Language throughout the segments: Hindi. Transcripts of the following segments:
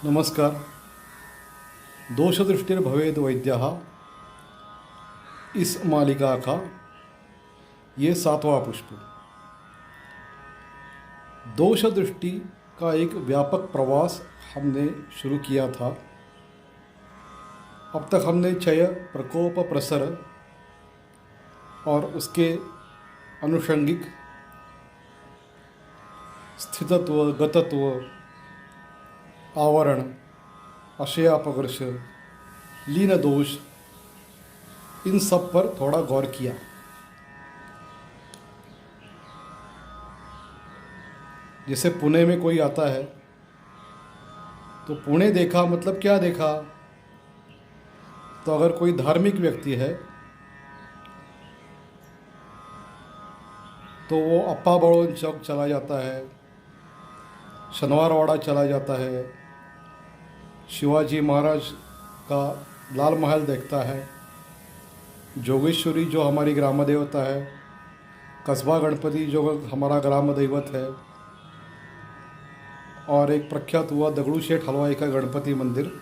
नमस्कार। दोषदृष्टिर्भवेद वैद्यः इस मालिका का ये 7वां पुष्प। दोष दृष्टि का एक व्यापक प्रवास हमने शुरू किया था। अब तक हमने क्षय, प्रकोप, प्रसर और उसके अनुषंगिक स्थितत्व, गतत्व, आवरण, आशयापवर्ष, लीन दोष, इन सब पर थोड़ा गौर किया। जैसे पुणे में कोई आता है तो पुणे देखा मतलब क्या देखा, तो अगर कोई धार्मिक व्यक्ति है तो वो अप्पा बड़ौन चौक चला जाता है, शनिवारवाड़ा चला जाता है, शिवाजी महाराज का लाल महल देखता है, जोगेश्वरी जो हमारी ग्राम देवता है, कस्बा गणपति जो हमारा ग्राम दैवत है, और एक प्रख्यात हुआ दगड़ू शेठ हलवाई का गणपति मंदिर,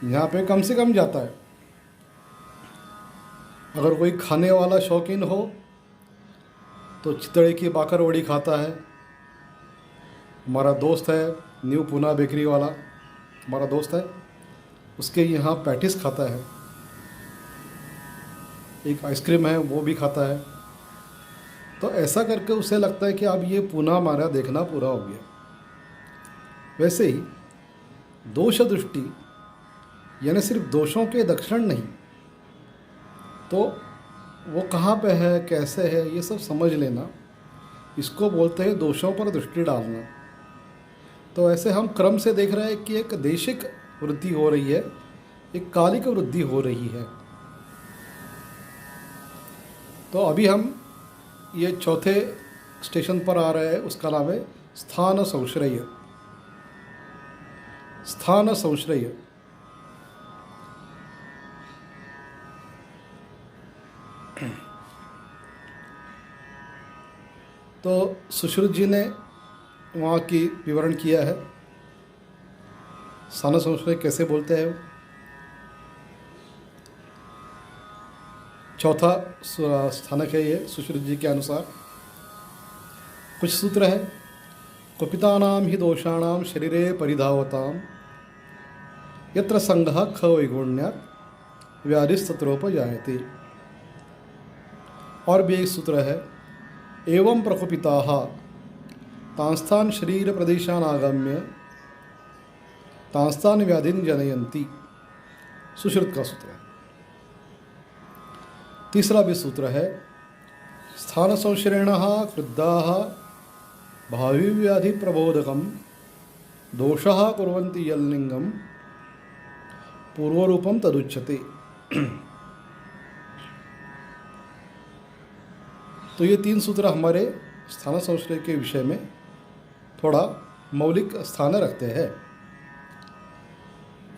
यहाँ पे कम से कम जाता है। अगर कोई खाने वाला शौकीन हो तो चितड़े की बाकरवड़ी खाता है। हमारा दोस्त है न्यू पूना बेकरी वाला, हमारा दोस्त है, उसके यहाँ पैटिस खाता है। एक आइसक्रीम है वो भी खाता है। तो ऐसा करके उसे लगता है कि अब ये पूना हमारा देखना पूरा हो गया। वैसे ही दोष दृष्टि यानी सिर्फ दोषों के दक्षिण नहीं, तो वो कहाँ पे है, कैसे है, ये सब समझ लेना, इसको बोलते हैं दोषों पर दृष्टि डालना। तो ऐसे हम क्रम से देख रहे हैं कि एक देशिक वृद्धि हो रही है, एक कालिक वृद्धि हो रही है। तो अभी हम ये चौथे स्टेशन पर आ रहे हैं, उसका नाम है स्थान संश्रय। स्थान संश्रय तो सुश्रुत जी ने वहाँ की विवरण किया है। स्थान संश्रय कैसे बोलते हैं। चौथा स्थानक है ये सुश्रुत जी के अनुसार। कुछ सूत्र है। कुपितानां हि दोषाणां शरीरे परिधावतां यत्र संगः ख वैगुण्यात् व्याधिस्तत्रोपजायते। और भी एक सूत्र है। एवं प्रकुपिताः तांस्तान् शरीर प्रदेशान् आगम्य तांस्तान् व्याधिन् जनयन्ति। सुश्रुत का सूत्र है। तीसरा भी सूत्र है। स्थान संश्रयणः क्रुद्धाः भावी व्याधि प्रबोधकम दोषः कुर्वन्ति यल्लिंगम पूर्वरूपम तदुच्यते। तो ये तीन सूत्र हमारे स्थान संश्रय के विषय में थोड़ा मौलिक स्थान रखते हैं।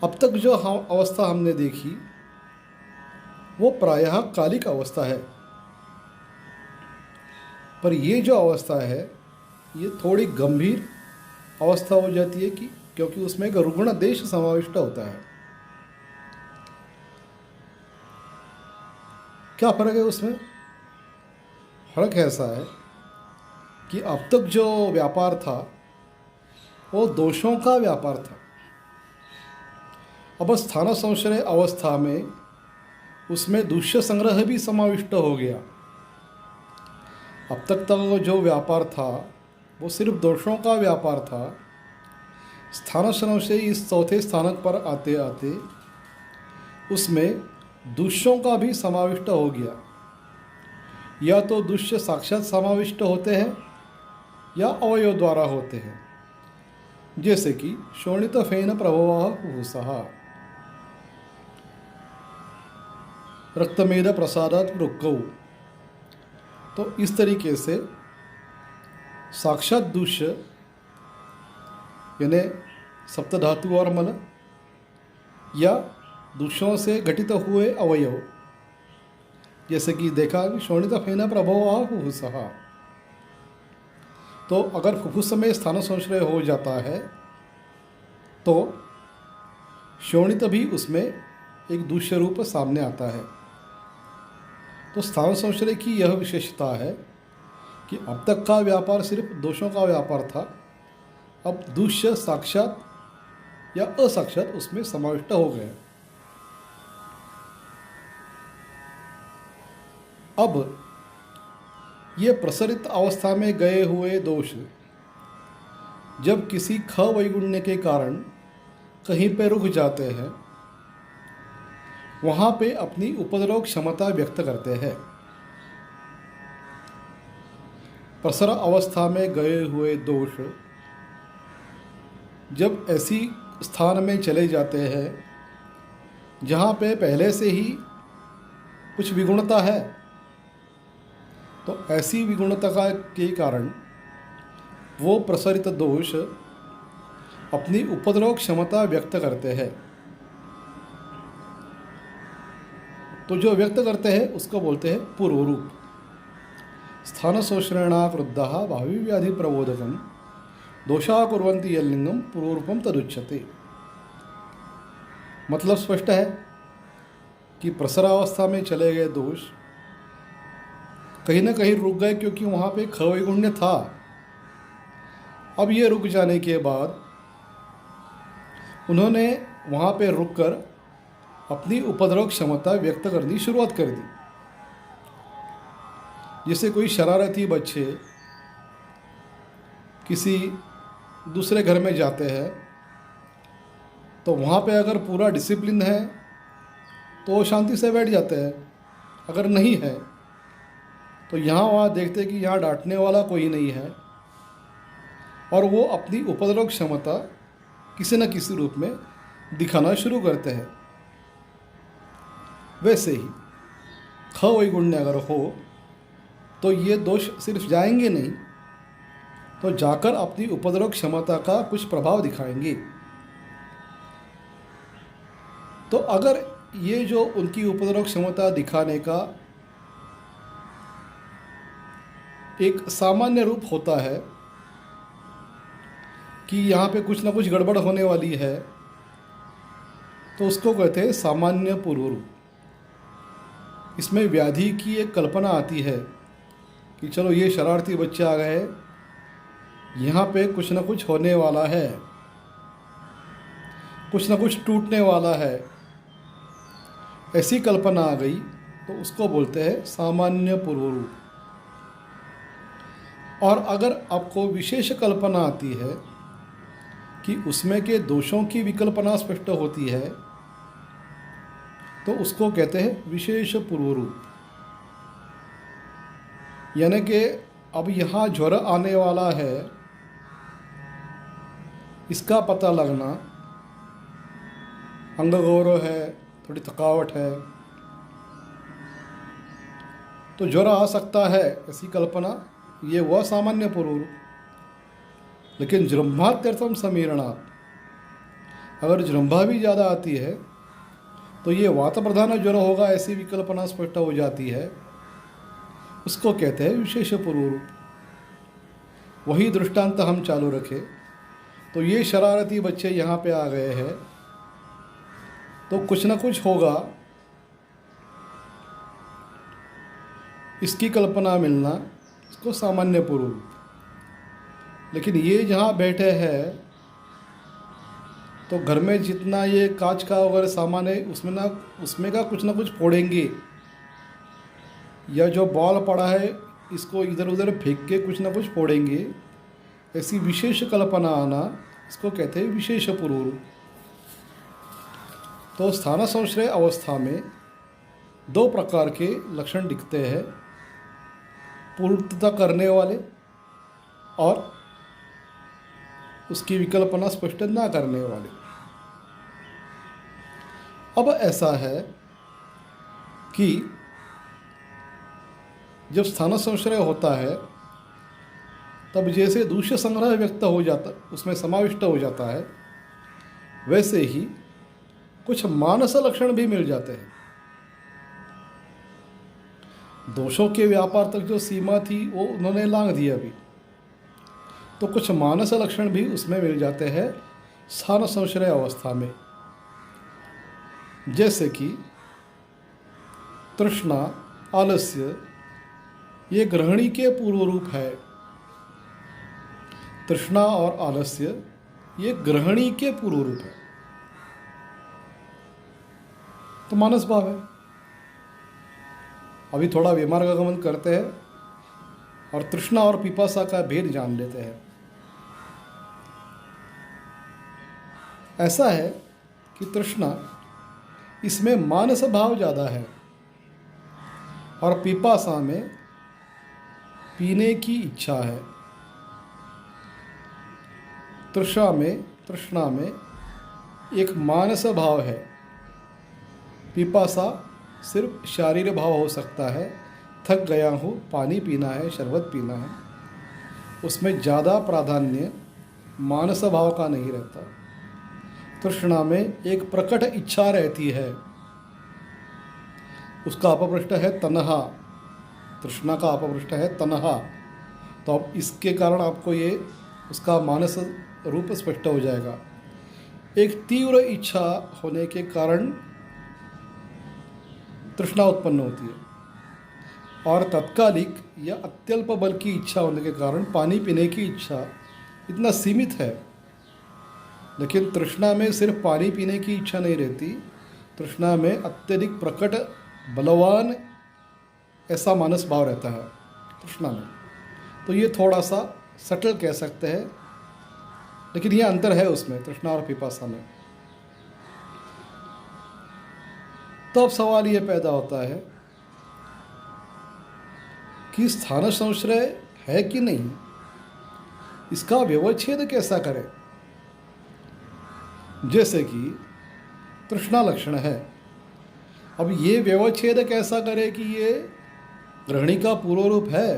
अब तक जो अवस्था हमने देखी वो प्रायः कालिक अवस्था है, पर ये जो अवस्था है ये थोड़ी गंभीर अवस्था हो जाती है कि क्योंकि उसमें एक रुग्ण देश समाविष्ट होता है। क्या फर्क है उसमें? फर्क ऐसा है कि अब तक जो व्यापार था वो दोषों का व्यापार था। अब स्थान संश्रय अवस्था में उसमें दूष्य संग्रह भी समाविष्ट हो गया। अब तक जो व्यापार था वो सिर्फ दोषों का व्यापार था। स्थान संश्रय इस चौथे स्थानक पर आते आते उसमें दूष्यों का भी समाविष्ट हो गया। या तो दुष्य साक्षात समाविष्ट होते हैं या अवयव द्वारा होते हैं, जैसे कि शोणित फेन प्रभवाः हुहुसः, रक्तमेद प्रसादात् वृक्कौ। तो इस तरीके से साक्षात दुष्य यानी सप्तधातु और मल, या दुष्यों से घटित हुए अवयव, जैसे कि देखा शोणित फेन प्रभवाः हुहुसः। तो अगर फुफ्फुस में स्थान संश्रय हो जाता है तो शोणित भी उसमें एक दूसरे रूप सामने आता है। तो स्थान संश्रय की यह विशेषता है कि अब तक का व्यापार सिर्फ दोषों का व्यापार था, अब दूष्य साक्षात या असाक्षात उसमें समाविष्ट हो गए। अब ये प्रसरित अवस्था में गए हुए दोष जब किसी ख वैगुण्य के कारण कहीं पे रुक जाते हैं, वहाँ पे अपनी उपद्रव क्षमता व्यक्त करते हैं। प्रसर अवस्था में गए हुए दोष जब ऐसी स्थान में चले जाते हैं जहाँ पे पहले से ही कुछ विगुणता है, तो ऐसी विगुणता के कारण वो प्रसरित दोष अपनी उपद्रव क्षमता व्यक्त करते हैं। तो जो व्यक्त करते हैं उसको बोलते हैं पूर्व रूप। स्थान शोषणा क्रुद्धा भावी व्याधि प्रबोधकम दोषा कुर्वन्ति यल्लिंगम पूर्वरूपम तदुच्यते। मतलब स्पष्ट है कि प्रसरावस्था में चले गए दोष कहीं ना कहीं रुक गए, क्योंकि वहाँ पे ख वैगुण्य था। अब ये रुक जाने के बाद उन्होंने वहाँ पे रुककर अपनी उपद्रव क्षमता व्यक्त करनी शुरुआत कर दी। जैसे कोई शरारती बच्चे किसी दूसरे घर में जाते हैं, तो वहाँ पे अगर पूरा डिसिप्लिन है तो वो शांति से बैठ जाते हैं, अगर नहीं है तो यहाँ वहाँ देखते कि यहाँ डांटने वाला कोई नहीं है, और वो अपनी उपद्रव क्षमता किसी न किसी रूप में दिखाना शुरू करते हैं। वैसे ही ख वैगुण्य अगर हो तो ये दोष सिर्फ जाएंगे नहीं, तो जाकर अपनी उपद्रव क्षमता का कुछ प्रभाव दिखाएंगे। तो अगर ये जो उनकी उपद्रव क्षमता दिखाने का एक सामान्य रूप होता है कि यहाँ पे कुछ ना कुछ गड़बड़ होने वाली है, तो उसको कहते हैं सामान्य पूर्व रूप। इसमें व्याधि की एक कल्पना आती है कि चलो ये शरारती बच्चे आ गए, यहाँ पे कुछ ना कुछ होने वाला है, कुछ ना कुछ टूटने वाला है, ऐसी कल्पना आ गई, तो उसको बोलते हैं सामान्य पूर्व रूप। और अगर आपको विशेष कल्पना आती है कि उसमें के दोषों की विकल्पना स्पष्ट होती है, तो उसको कहते हैं विशेष पूर्व रूप। यानी कि अब यहाँ ज्वर आने वाला है, इसका पता लगना, अंगगौरव है, थोड़ी थकावट है, तो ज्वर आ सकता है, ऐसी कल्पना, ये हुआ सामान्य पूर्व रूप। लेकिन जृंभात्यर्थम समीरणात्, अगर जृंभा भी ज़्यादा आती है तो ये वात प्रधान ज्वर होगा, ऐसी विकल्पना स्पष्ट हो जाती है, उसको कहते हैं विशेष पूर्व रूप। वही दृष्टांत हम चालू रखें तो ये शरारती बच्चे यहाँ पे आ गए हैं, तो कुछ ना कुछ होगा, इसकी कल्पना मिलना, इसको सामान्य पूर्व रूप। लेकिन ये जहाँ बैठे हैं तो घर में जितना ये कांच का वगैरह सामान है उसमें का कुछ ना कुछ फोड़ेंगे, या जो बॉल पड़ा है इसको इधर उधर फेंक के कुछ ना कुछ फोड़ेंगे, ऐसी विशेष कल्पना आना, इसको कहते हैं विशेष पूर्व रूप। तो स्थान संश्रय अवस्था में दो प्रकार के लक्षण दिखते हैं, पूर्णता करने वाले और उसकी विकल्पना स्पष्ट ना करने वाले। अब ऐसा है कि जब स्थान संश्रय होता है तब जैसे दूष्य संग्रह व्यक्त हो जाता, उसमें समाविष्ट हो जाता है, वैसे ही कुछ मानस लक्षण भी मिल जाते हैं। दोषों के व्यापार तक जो सीमा थी वो उन्होंने लांघ दी अभी, तो कुछ मानस लक्षण भी उसमें मिल जाते हैं स्थान संश्रय अवस्था में। जैसे कि तृष्णा, आलस्य, ये ग्रहणी के पूर्व रूप है। तृष्णा और आलस्य ये ग्रहणी के पूर्व रूप है, तो मानस भाव है। अभी थोड़ा विमार्गमन करते हैं और तृष्णा और पिपासा का भेद जान लेते हैं। ऐसा है कि तृष्णा, इसमें मानस भाव ज़्यादा है और पिपासा में पीने की इच्छा है। तृष्णा में एक मानस भाव है, पिपासा सिर्फ शारीरिक भाव हो सकता है, थक गया हूँ, पानी पीना है, शरबत पीना है। उसमें ज़्यादा प्राधान्य मानस भाव का नहीं रहता। तृष्णा में एक प्रकट इच्छा रहती है, उसका अपपृष्ठ है तन्हा। तृष्णा का अपपृष्ठ है तन्हा, तो अब इसके कारण आपको ये उसका मानस रूप स्पष्ट हो जाएगा। एक तीव्र इच्छा होने के कारण तृष्णा उत्पन्न होती है और तत्कालिक या अत्यल्प बल की इच्छा होने के कारण पानी पीने की इच्छा इतना सीमित है। लेकिन तृष्णा में सिर्फ पानी पीने की इच्छा नहीं रहती, तृष्णा में अत्यधिक प्रकट बलवान ऐसा मानस भाव रहता है तृष्णा में। तो ये थोड़ा सा सटल कह सकते हैं, लेकिन ये अंतर है उसमें तृष्णा और पिपासा में। तो अब सवाल ये पैदा होता है कि स्थान संश्रय है कि नहीं, इसका व्यवच्छेद कैसा करें। जैसे कि तृष्णा लक्षण है, अब ये व्यवच्छेद कैसा करे कि ये ग्रहणी का पूर्व रूप है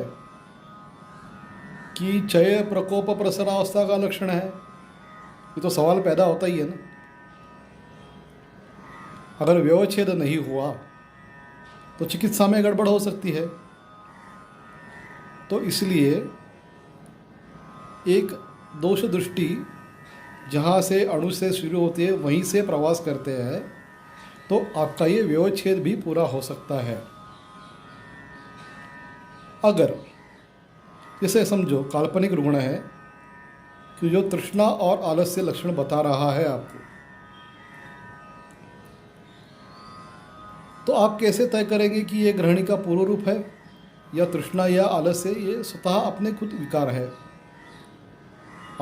कि चय प्रकोप प्रसरावस्था का लक्षण है। ये तो सवाल पैदा होता ही है ना। अगर व्यवच्छेद नहीं हुआ तो चिकित्सा में गड़बड़ हो सकती है। तो इसलिए एक दोष दृष्टि जहाँ से अणु से शुरू होती है वहीं से प्रवास करते हैं, तो आपका ये व्यवच्छेद भी पूरा हो सकता है। अगर जैसे समझो काल्पनिक रुग्ण है कि जो तृष्णा और आलस्य लक्षण बता रहा है आपको, तो आप कैसे तय करेंगे कि ये ग्रहणी का पूर्व रूप है या तृष्णा या आलस्य ये स्वतः अपने खुद विकार है।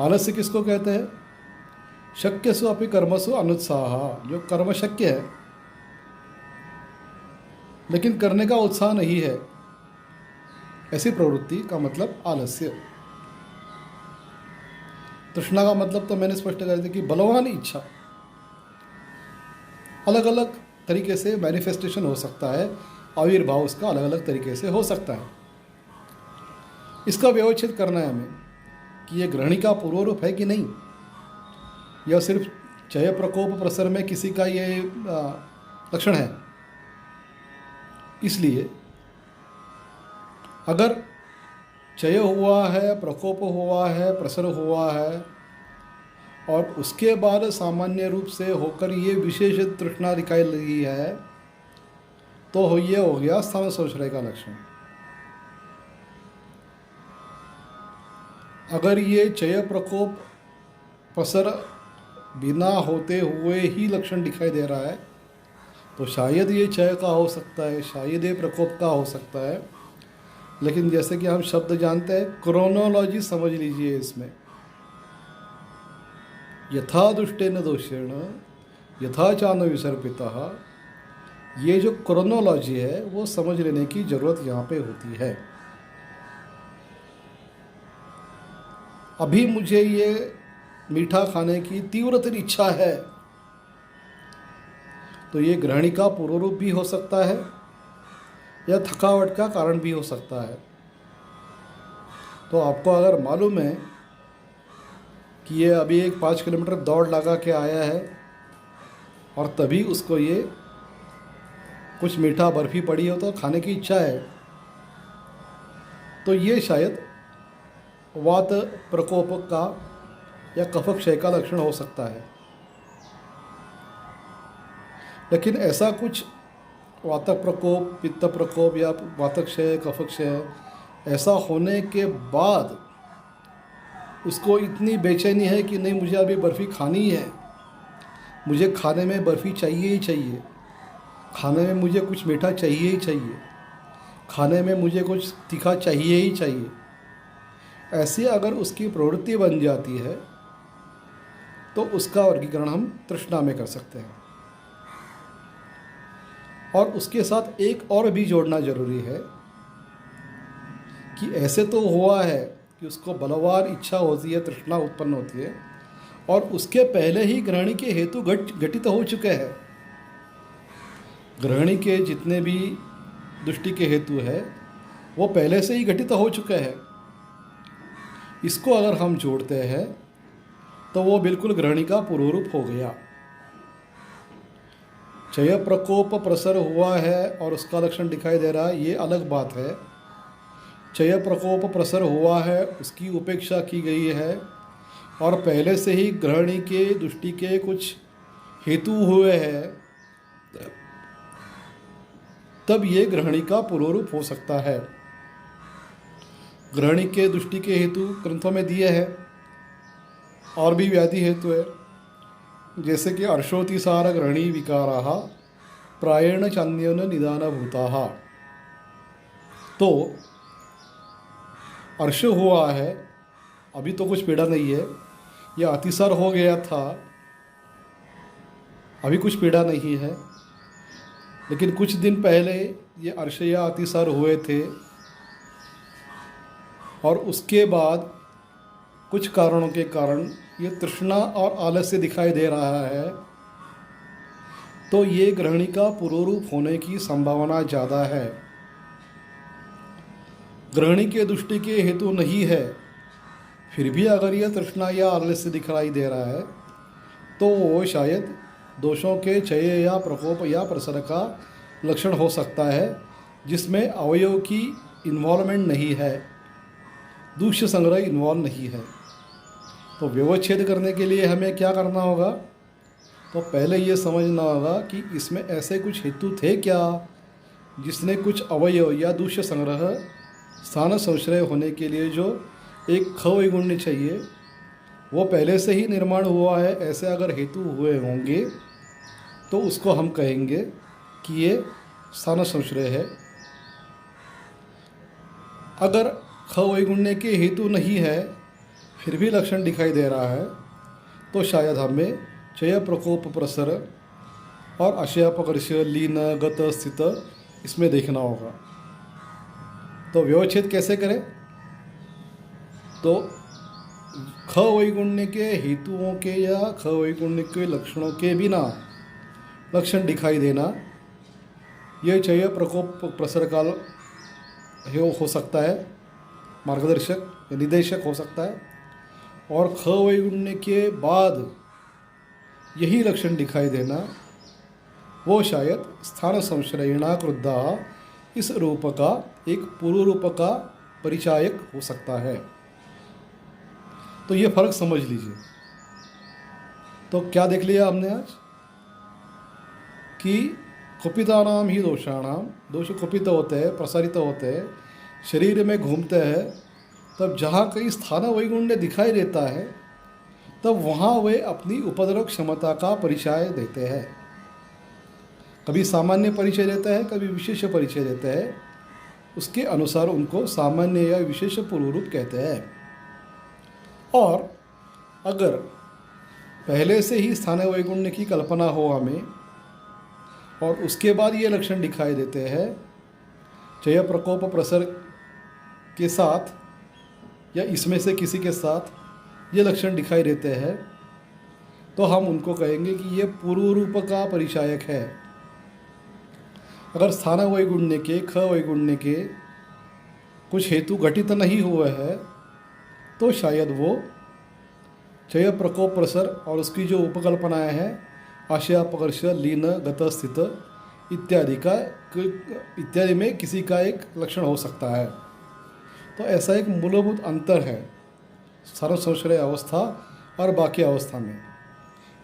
आलस्य किसको कहते हैं? शक्यसु अपि कर्मसु अनुत्साह, जो कर्म शक्य है लेकिन करने का उत्साह नहीं है, ऐसी प्रवृत्ति का मतलब आलस्य। तृष्णा का मतलब तो मैंने स्पष्ट कर दिया कि बलवान इच्छा। अलग अलग तरीके से मैनिफेस्टेशन हो सकता है, आविर्भाव उसका अलग अलग तरीके से हो सकता है। इसका व्यवच्छेद करना है हमें कि ये ग्रहणी का पूर्व रूप है कि नहीं, या सिर्फ चय प्रकोप प्रसर में किसी का ये लक्षण है। इसलिए अगर चय हुआ है, प्रकोप हुआ है, प्रसर हुआ है और उसके बाद सामान्य रूप से होकर ये विशेष तृष्णा दिखाई लगी है, तो ये हो गया स्थान संश्रय का लक्षण। अगर ये चय प्रकोप प्रसर बिना होते हुए ही लक्षण दिखाई दे रहा है, तो शायद ये चय का हो सकता है, शायद ये प्रकोप का हो सकता है। लेकिन जैसे कि हम शब्द जानते हैं, क्रोनोलॉजी समझ लीजिए इसमें। यथा दुष्टेन दोषेण यथा चान विसर्पितः, ये जो क्रोनोलॉजी है वो समझ लेने की ज़रूरत यहाँ पे होती है। अभी मुझे ये मीठा खाने की तीव्रतर इच्छा है, तो ये ग्रहणी का पूर्व रूप भी हो सकता है या थकावट का कारण भी हो सकता है। तो आपको अगर मालूम है कि ये अभी एक 5 किलोमीटर दौड़ लगा के आया है और तभी उसको ये कुछ मीठा बर्फ़ी पड़ी हो तो खाने की इच्छा है, तो ये शायद वात प्रकोप का या कफ क्षय का लक्षण हो सकता है। लेकिन ऐसा कुछ वातक प्रकोप, पित्त प्रकोप या वातक्षय, कफक्षय ऐसा होने के बाद उसको इतनी बेचैनी है कि नहीं, मुझे अभी बर्फ़ी खानी ही है, मुझे खाने में बर्फ़ी चाहिए ही चाहिए, खाने में मुझे कुछ मीठा चाहिए ही चाहिए, खाने में मुझे कुछ तीखा चाहिए ही चाहिए, ऐसी अगर उसकी प्रवृत्ति बन जाती है तो उसका वर्गीकरण हम तृष्णा में कर सकते हैं। और उसके साथ एक और भी जोड़ना ज़रूरी है कि ऐसे तो हुआ है कि उसको बलवार इच्छा होती है, तृष्णा उत्पन्न होती है, और उसके पहले ही ग्रहणी के हेतु घटित हो चुके हैं। ग्रहणी के जितने भी दृष्टि के हेतु है वो पहले से ही घटित हो चुके हैं। इसको अगर हम जोड़ते हैं तो वो बिल्कुल ग्रहणी का पूर्व रूप हो गया। क्षय प्रकोप प्रसर हुआ है और उसका लक्षण दिखाई दे रहा है, ये अलग बात है। क्षय प्रकोप प्रसर हुआ है, उसकी उपेक्षा की गई है और पहले से ही ग्रहणी के दृष्टि के कुछ हेतु हुए हैं, तब ये ग्रहणी का पूर्व रूप हो सकता है। ग्रहणी के दृष्टि के हेतु ग्रंथों में दिए हैं, और भी व्याधि हेतु है, जैसे कि अर्शोतिसार ग्रहणी विकाराः प्रायेण चान्येन निदानभूताः। तो अर्श हुआ है, अभी तो कुछ पीड़ा नहीं है, या अतिसार हो गया था, अभी कुछ पीड़ा नहीं है, लेकिन कुछ दिन पहले ये अर्श या अतिसार हुए थे और उसके बाद कुछ कारणों के कारण ये तृष्णा और आलस्य दिखाई दे रहा है, तो ये ग्रहणी का पूर्व रूप होने की संभावना ज़्यादा है। ग्रहणी के दृष्टि के हेतु नहीं है, फिर भी अगर यह तृष्णा या आलस्य दिखाई दे रहा है तो वो शायद दोषों के क्षय या प्रकोप या प्रसर का लक्षण हो सकता है, जिसमें अवयव की इन्वॉल्वमेंट नहीं है, दूष्य संग्रह इन्वॉल्व नहीं है। तो व्यवच्छेद करने के लिए हमें क्या करना होगा? तो पहले ये समझना होगा कि इसमें ऐसे कुछ हेतु थे क्या जिसने कुछ अवयव या दूष्य संग्रह स्थान संश्रय होने के लिए जो एक ख वैगुण्य चाहिए वो पहले से ही निर्माण हुआ है। ऐसे अगर हेतु हुए होंगे तो उसको हम कहेंगे कि ये स्थान संश्रय है। अगर ख वैगुण्य के हेतु नहीं है फिर भी लक्षण दिखाई दे रहा है तो शायद हमें क्षय प्रकोप प्रसर और आशयापकर्ष लीन गत स्थित इसमें देखना होगा। तो व्यवच्छेद कैसे करें? तो ख वैगुण्य के हेतुओं के या ख वैगुण्य के लक्षणों के बिना लक्षण दिखाई देना, यह क्षय प्रकोप प्रसर काल हो सकता है, मार्गदर्शक या निदेशक हो सकता है। और ख वैगुण्य के बाद यही लक्षण दिखाई देना, वो शायद स्थान संश्रयणा क्रुद्धा इस रूप का एक पूर्व रूप का परिचायक हो सकता है। तो ये फर्क समझ लीजिए। तो क्या देख लिया हमने आज कि कुपितानाम ही दोषाणाम, दोष कुपित होते हैं, प्रसारित होते हैं, शरीर में घूमते हैं, तब जहाँ कहीं स्थान वैगुण्य दिखाई देता है तब वहाँ वे अपनी उपद्रव क्षमता का परिचय देते हैं। कभी सामान्य परिचय देता है, कभी विशेष परिचय देता है, उसके अनुसार उनको सामान्य या विशेष पूर्व रूप कहते हैं। और अगर पहले से ही स्थान वैगुण्य की कल्पना हो हमें और उसके बाद ये लक्षण दिखाई देते हैं, क्षय प्रकोप प्रसर के साथ या इसमें से किसी के साथ ये लक्षण दिखाई देते हैं, तो हम उनको कहेंगे कि ये पूर्व रूप का परिचायक है। अगर स्थान वैगुण्य के, ख वैगुण्य के कुछ हेतु घटित नहीं हुए हैं तो शायद वो क्षय प्रकोप प्रसर और उसकी जो उपकल्पनाएं हैं, आशयापकर्ष लीन गत स्थित इत्यादि में किसी का एक लक्षण हो सकता है। तो ऐसा एक मूलभूत अंतर है स्थान संश्रय अवस्था और बाकी अवस्था में।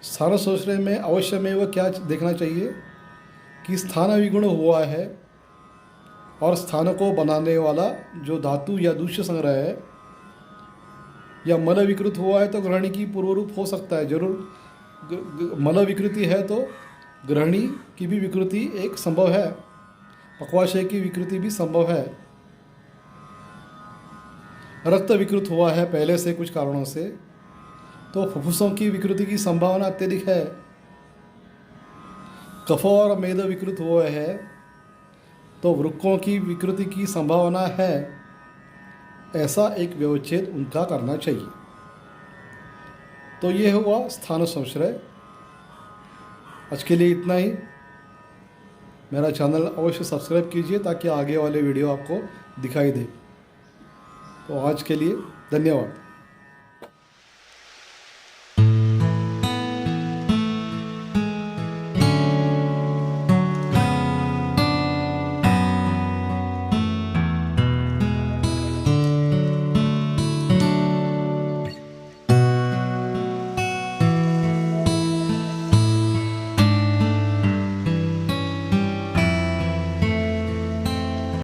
स्थान संश्रय में अवश्य में वह क्या देखना चाहिए कि स्थान विगुण हुआ है और स्थान को बनाने वाला जो धातु या दूष्य संग्रह है या मल विकृत हुआ है तो ग्रहणी की पूर्व रूप हो सकता है जरूर। मल विकृति है तो ग्रहणी की भी विकृति एक संभव है, पक्वाशय की विकृति भी संभव है। रक्त विकृत हुआ है पहले से कुछ कारणों से तो फुफ्फुसों की विकृति की संभावना अत्यधिक है। कफ और मेद विकृत हुए हैं तो वृक्कों की विकृति की संभावना है। ऐसा एक व्यवच्छेद उनका करना चाहिए। तो ये हुआ स्थान संश्रय। आज के लिए इतना ही। मेरा चैनल अवश्य सब्सक्राइब कीजिए ताकि आगे वाले वीडियो आपको दिखाई दे। तो आज के लिए धन्यवाद।